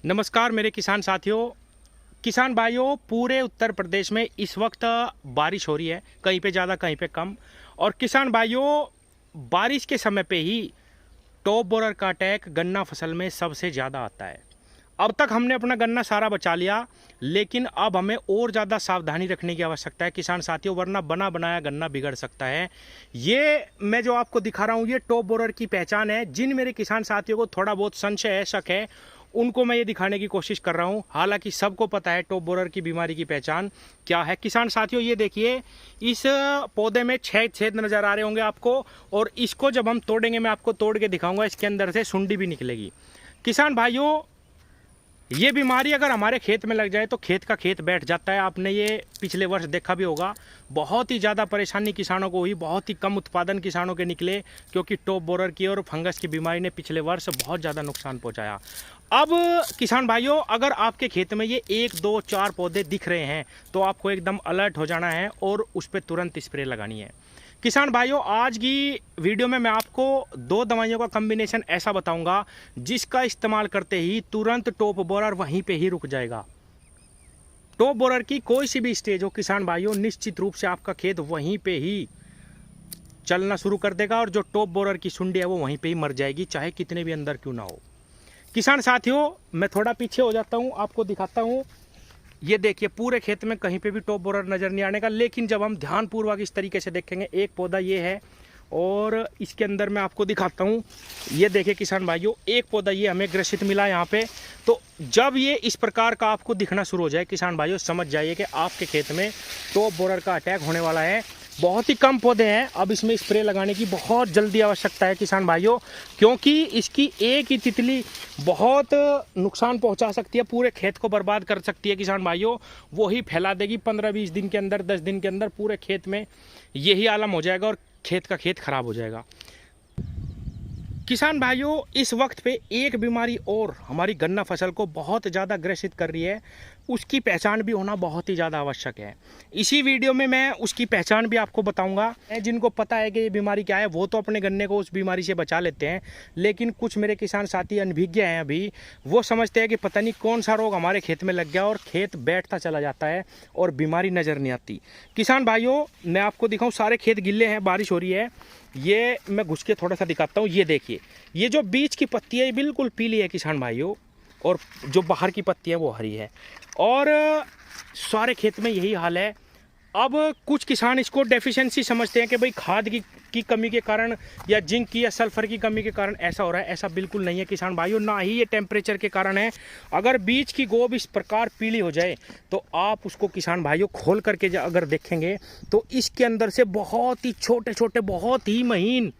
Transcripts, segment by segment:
नमस्कार मेरे किसान साथियों, किसान भाइयों। पूरे उत्तर प्रदेश में इस वक्त बारिश हो रही है, कहीं पे ज़्यादा कहीं पे कम। और किसान भाइयों, बारिश के समय पे ही टॉप बोरर का अटैक गन्ना फसल में सबसे ज़्यादा आता है। अब तक हमने अपना गन्ना सारा बचा लिया, लेकिन अब हमें और ज़्यादा सावधानी रखने की आवश्यकता है किसान साथियों, वरना बना बनाया गन्ना बिगड़ सकता है। ये मैं जो आपको दिखा रहा हूँ, ये टॉप बोरर की पहचान है। जिन मेरे किसान साथियों को थोड़ा बहुत संशय है, शक है, उनको मैं ये दिखाने की कोशिश कर रहा हूँ। हालांकि सबको पता है टॉप बोरर की बीमारी की पहचान क्या है। किसान साथियों, ये देखिए, इस पौधे में 6 छेद नज़र आ रहे होंगे आपको, और इसको जब हम तोड़ेंगे, मैं आपको तोड़ के दिखाऊंगा, इसके अंदर से सुंडी भी निकलेगी। किसान भाइयों, ये बीमारी अगर हमारे खेत में लग जाए तो खेत का खेत बैठ जाता है। आपने ये पिछले वर्ष देखा भी होगा, बहुत ही ज़्यादा परेशानी किसानों को हुई, बहुत ही कम उत्पादन किसानों के निकले, क्योंकि टॉप बोरर की और फंगस की बीमारी ने पिछले वर्ष बहुत ज़्यादा नुकसान पहुंचाया। अब किसान भाइयों, अगर आपके खेत में ये 1, 2, 4 पौधे दिख रहे हैं तो आपको एकदम अलर्ट हो जाना है और उस पर तुरंत स्प्रे लगानी है। किसान भाइयों, आज की वीडियो में मैं आपको 2 दवाइयों का कॉम्बिनेशन ऐसा बताऊंगा जिसका इस्तेमाल करते ही तुरंत टॉप बोरर वहीं पे ही रुक जाएगा। टॉप बोरर की कोई सी भी स्टेज हो किसान भाइयों, निश्चित रूप से आपका खेत वहीं पे ही चलना शुरू कर देगा, और जो टॉप बोरर की सुंडी है वो वहीं पे ही मर जाएगी, चाहे कितने भी अंदर क्यों ना हो। किसान साथियों, मैं थोड़ा पीछे हो जाता हूँ, आपको दिखाता हूँ। ये देखिए, पूरे खेत में कहीं पे भी टॉप बोरर नज़र नहीं आने का, लेकिन जब हम ध्यानपूर्वक इस तरीके से देखेंगे, एक पौधा ये है और इसके अंदर मैं आपको दिखाता हूँ। ये देखिए किसान भाइयों, एक पौधा ये हमें ग्रसित मिला यहाँ पे। तो जब ये इस प्रकार का आपको दिखना शुरू हो जाए किसान भाइयों, समझ जाइए कि आपके खेत में टॉप बोरर का अटैक होने वाला है। बहुत ही कम पौधे हैं, अब इसमें स्प्रे लगाने की बहुत जल्दी आवश्यकता है किसान भाइयों, क्योंकि इसकी एक ही तितली बहुत नुकसान पहुंचा सकती है, पूरे खेत को बर्बाद कर सकती है किसान भाइयों। वो ही फैला देगी 15-20 दिन के अंदर, 10 दिन के अंदर पूरे खेत में यही आलम हो जाएगा और खेत का खेत खराब हो जाएगा। किसान भाइयों, इस वक्त पे एक बीमारी और हमारी गन्ना फसल को बहुत ज़्यादा ग्रसित कर रही है, उसकी पहचान भी होना बहुत ही ज़्यादा आवश्यक है। इसी वीडियो में मैं उसकी पहचान भी आपको बताऊंगा। जिनको पता है कि ये बीमारी क्या है वो तो अपने गन्ने को उस बीमारी से बचा लेते हैं, लेकिन कुछ मेरे किसान साथी अनभिज्ञ हैं अभी, वो समझते हैं कि पता नहीं कौन सा रोग हमारे खेत में लग गया और खेत बैठता चला जाता है और बीमारी नज़र नहीं आती। किसान भाइयों, मैं आपको दिखाऊँ, सारे खेत गिल्ले हैं, बारिश हो रही है। ये मैं घुस के थोड़ा सा दिखाता हूँ। ये देखिए, ये जो बीच की पत्ती है ये बिल्कुल पीली है किसान भाइयों, और जो बाहर की पत्ती है वो हरी है, और सारे खेत में यही हाल है। अब कुछ किसान इसको डेफिशिएंसी समझते हैं कि भाई खाद की कमी के कारण या जिंक की या सल्फर की कमी के कारण ऐसा हो रहा है। ऐसा बिल्कुल नहीं है किसान भाइयों, ना ही ये टेम्परेचर के कारण है। अगर बीज की गोब इस प्रकार पीली हो जाए तो आप उसको किसान भाइयों खोल करके अगर देखेंगे तो इसके अंदर से बहुत ही छोटे छोटे, बहुत ही महीन,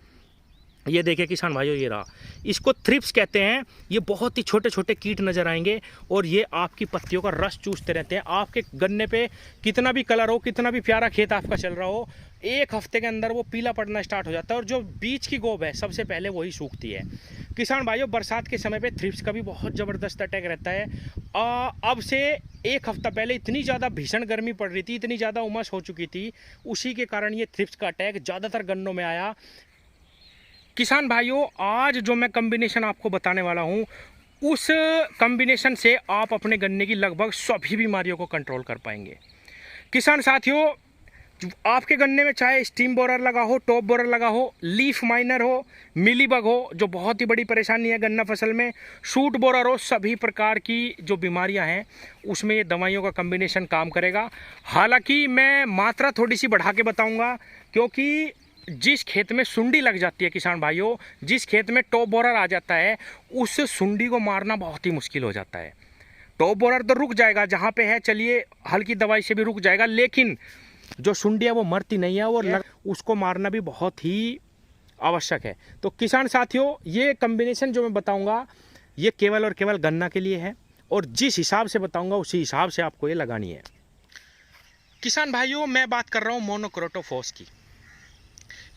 ये देखिए किसान भाइयों, ये रहा, इसको थ्रिप्स कहते हैं। ये बहुत ही छोटे छोटे कीट नजर आएंगे और ये आपकी पत्तियों का रस चूसते रहते हैं। आपके गन्ने पे कितना भी कलर हो, कितना भी प्यारा खेत आपका चल रहा हो, 1 हफ्ते के अंदर वो पीला पड़ना स्टार्ट हो जाता है, और जो बीज की गोब है सबसे पहले वही सूखती है। किसान भाइयों, बरसात के समय पे थ्रिप्स का भी बहुत ज़बरदस्त अटैक रहता है। अब से 1 हफ्ता पहले इतनी ज़्यादा भीषण गर्मी पड़ रही थी, इतनी ज़्यादा उमस हो चुकी थी, उसी के कारण ये थ्रिप्स का अटैक ज़्यादातर गन्नों में आया। किसान भाइयों, आज जो मैं कॉम्बिनेशन आपको बताने वाला हूं, उस कॉम्बिनेशन से आप अपने गन्ने की लगभग सभी बीमारियों को कंट्रोल कर पाएंगे। किसान साथियों, आपके गन्ने में चाहे स्टीम बोरर लगा हो, टॉप बोरर लगा हो, लीफ माइनर हो, मिलीबग हो, जो बहुत ही बड़ी परेशानी है गन्ना फसल में, शूट बोरर हो, सभी प्रकार की जो बीमारियां हैं उसमें ये दवाइयों का कॉम्बिनेशन काम करेगा। हालांकि मैं मात्रा थोड़ी सी बढ़ा के बताऊंगा, क्योंकि जिस खेत में सुंडी लग जाती है किसान भाइयों, जिस खेत में टॉप बोरर आ जाता है, उस सुंडी को मारना बहुत ही मुश्किल हो जाता है। टॉप बोरर तो रुक जाएगा जहाँ पे है, चलिए हल्की दवाई से भी रुक जाएगा, लेकिन जो सुंडी है वो मरती नहीं है, और उसको मारना भी बहुत ही आवश्यक है। तो किसान साथियों, ये कॉम्बिनेशन जो मैं बताऊँगा ये केवल और केवल गन्ना के लिए है, और जिस हिसाब से बताऊँगा उसी हिसाब से आपको ये लगानी है। किसान भाइयों, मैं बात कर रहा हूँ मोनोक्रोटोफॉस की।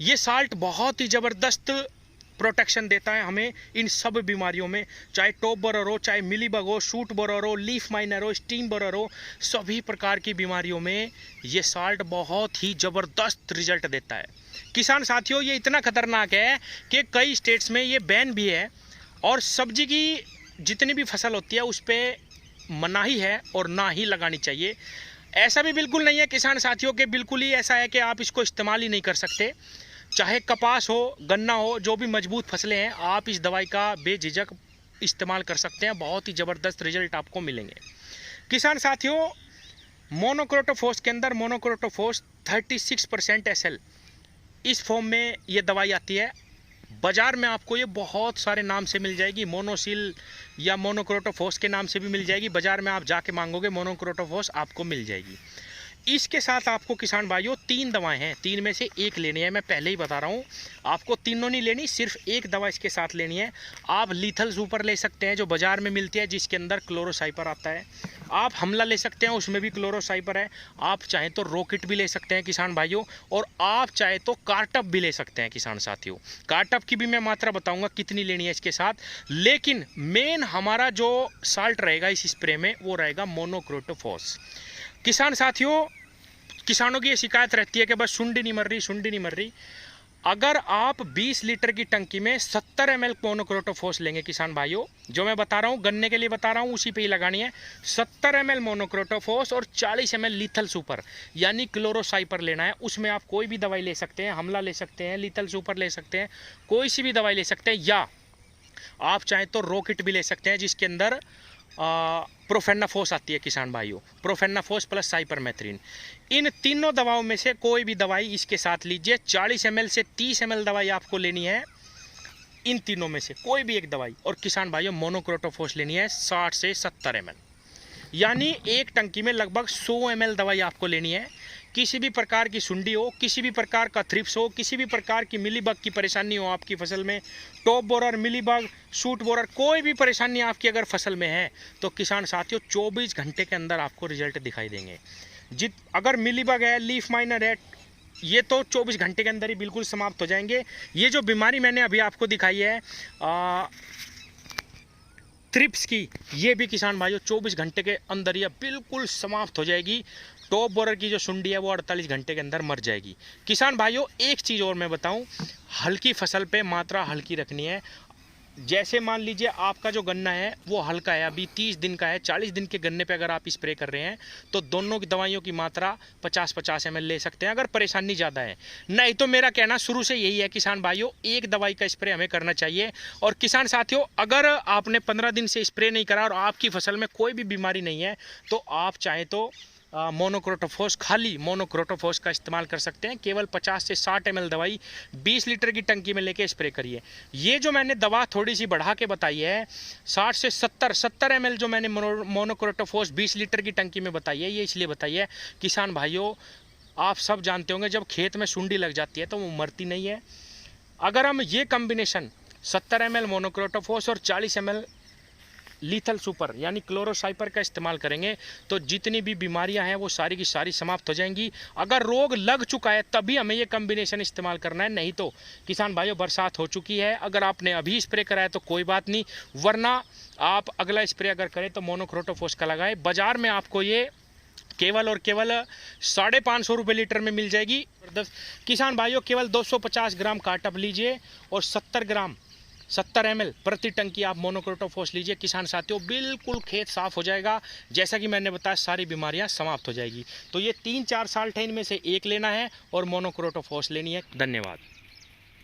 ये साल्ट बहुत ही ज़बरदस्त प्रोटेक्शन देता है हमें इन सब बीमारियों में, चाहे टॉप बोरर हो, चाहे मिलीबग हो, शूट बोरर हो, लीफ माइनर हो, स्टीम बोरर हो, सभी प्रकार की बीमारियों में ये साल्ट बहुत ही ज़बरदस्त रिजल्ट देता है। किसान साथियों, ये इतना खतरनाक है कि कई स्टेट्स में ये बैन भी है, और सब्जी की जितनी भी फसल होती है उस पर मनाही है और ना ही लगानी चाहिए। ऐसा भी बिल्कुल नहीं है किसान साथियों के, बिल्कुल ही ऐसा है कि आप इसको इस्तेमाल ही नहीं कर सकते। चाहे कपास हो, गन्ना हो, जो भी मजबूत फसलें हैं, आप इस दवाई का बेझिझक इस्तेमाल कर सकते हैं। बहुत ही ज़बरदस्त रिजल्ट आपको मिलेंगे। किसान साथियों, मोनोक्रोटोफॉस के अंदर मोनोक्रोटोफॉस 36% SL इस फॉर्म में ये दवाई आती है। बाज़ार में आपको ये बहुत सारे नाम से मिल जाएगी, मोनोसिल या मोनोक्रोटोफॉस के नाम से भी मिल जाएगी। बाज़ार में आप जाके मांगोगे मोनोक्रोटोफॉस आपको मिल जाएगी। इसके साथ आपको किसान भाइयों 3 दवाएं हैं, 3 में से एक लेनी है। मैं पहले ही बता रहा हूँ, आपको तीनों नहीं लेनी, सिर्फ एक दवा इसके साथ लेनी है। आप लीथल सुपर ले सकते हैं जो बाज़ार में मिलती है, जिसके अंदर क्लोरोसाइपर आता है। आप हमला ले सकते हैं, उसमें भी क्लोरोसाइपर है। आप चाहें तो रॉकेट भी ले सकते हैं किसान भाइयों, और आप चाहे तो कार्टप भी ले सकते हैं किसान साथियों। कार्टप की भी मैं मात्रा बताऊंगा कितनी लेनी है इसके साथ, लेकिन मेन हमारा जो साल्ट रहेगा इस स्प्रे में वो रहेगा मोनोक्रोटोफॉस। किसान साथियों, किसानों की ये शिकायत रहती है कि बस सुंडी नहीं मर रही, सुंडी नहीं मर रही। अगर आप 20 लीटर की टंकी में 70 ml मोनोक्रोटोफॉस लेंगे किसान भाइयों, जो मैं बता रहा हूँ गन्ने के लिए बता रहा हूँ, उसी पे ही लगानी है। 70 ml मोनोक्रोटोफॉस और 40 ml लीथल सुपर यानी क्लोरोसाइपर लेना है। उसमें आप कोई भी दवाई ले सकते हैं, हमला ले सकते हैं, लीथल सुपर ले सकते हैं, कोई सी भी दवाई ले सकते हैं, या आप चाहें तो रॉकेट भी ले सकते हैं जिसके अंदर प्रोफेनाफोस आती है किसान भाइयों, प्रोफेनाफोस प्लस साइपरमेथ्रिन। इन तीनों दवाओं में से कोई भी दवाई इसके साथ लीजिए। 40 ml से 30 ml दवाई आपको लेनी है, इन तीनों में से कोई भी एक दवाई। और किसान भाइयों मोनोक्रोटोफॉस लेनी है 60 से 70 ml, यानी एक टंकी में लगभग 100 ml दवाई आपको लेनी है। किसी भी प्रकार की सुंडी हो, किसी भी प्रकार का थ्रिप्स हो, किसी भी प्रकार की मिलीबग की परेशानी हो आपकी फसल में, top borer, mealybug, shoot borer, कोई भी परेशानी आपकी अगर फसल में है तो किसान साथियों 24 घंटे के अंदर आपको रिजल्ट दिखाई देंगे। अगर मिलीबग है, लीफ माइनर है, ये तो 24 घंटे के अंदर ही बिल्कुल समाप्त हो जाएंगे। ये जो बीमारी मैंने अभी आपको दिखाई है थ्रिप्स की, ये भी किसान भाइयों 24 घंटे के अंदर ये बिल्कुल समाप्त हो जाएगी। टॉप बोरर की जो सुंडी है वो 48 घंटे के अंदर मर जाएगी। किसान भाइयों एक चीज़ और मैं बताऊं, हल्की फसल पे मात्रा हल्की रखनी है। जैसे मान लीजिए आपका जो गन्ना है वो हल्का है, अभी 30 दिन का है, 40 दिन के गन्ने पे अगर आप स्प्रे कर रहे हैं तो दोनों की दवाइयों की मात्रा 50-50 ml ले सकते हैं अगर परेशानी ज़्यादा है। नहीं तो मेरा कहना शुरू से यही है किसान भाइयों, एक दवाई का स्प्रे हमें करना चाहिए। और किसान साथियों, अगर आपने 15 दिन से स्प्रे नहीं करा और आपकी फसल में कोई भी बीमारी नहीं है तो आप चाहें तो मोनोक्रोटोफॉस, खाली मोनोक्रोटोफॉस का इस्तेमाल कर सकते हैं। केवल 50 से 60 ml दवाई 20 लीटर की टंकी में लेके स्प्रे करिए। ये जो मैंने दवा थोड़ी सी बढ़ा के बताई है, 60 से 70 ml जो मैंने मोनोक्रोटोफॉस 20 लीटर की टंकी में बताई है, ये इसलिए बताई है किसान भाइयों, आप सब जानते होंगे जब खेत में सुंडी लग जाती है तो वो मरती नहीं है। अगर हम ये कम्बिनेशन 70 ml मोनोक्रोटोफॉस और 40 ml लीथल सुपर यानी क्लोरोसाइपर का इस्तेमाल करेंगे तो जितनी भी बीमारियां हैं वो सारी की सारी समाप्त हो जाएंगी। अगर रोग लग चुका है तभी हमें ये कम्बिनेशन इस्तेमाल करना है, नहीं तो किसान भाइयों बरसात हो चुकी है, अगर आपने अभी स्प्रे कराया तो कोई बात नहीं, वरना आप अगला स्प्रे अगर करें तो मोनोक्रोटोफॉस का लगाएं। बाजार में आपको ये केवल और केवल 550 रुपये लीटर में मिल जाएगी। किसान भाइयों केवल 250 ग्राम कार्टप लीजिए और 70 ml प्रति टंकी आप मोनोक्रोटोफॉस लीजिए। किसान साथियों बिल्कुल खेत साफ हो जाएगा, जैसा कि मैंने बताया सारी बीमारियां समाप्त हो जाएगी। तो ये 3-4 साल इनमें से एक लेना है और मोनोक्रोटोफॉस लेनी है। धन्यवाद।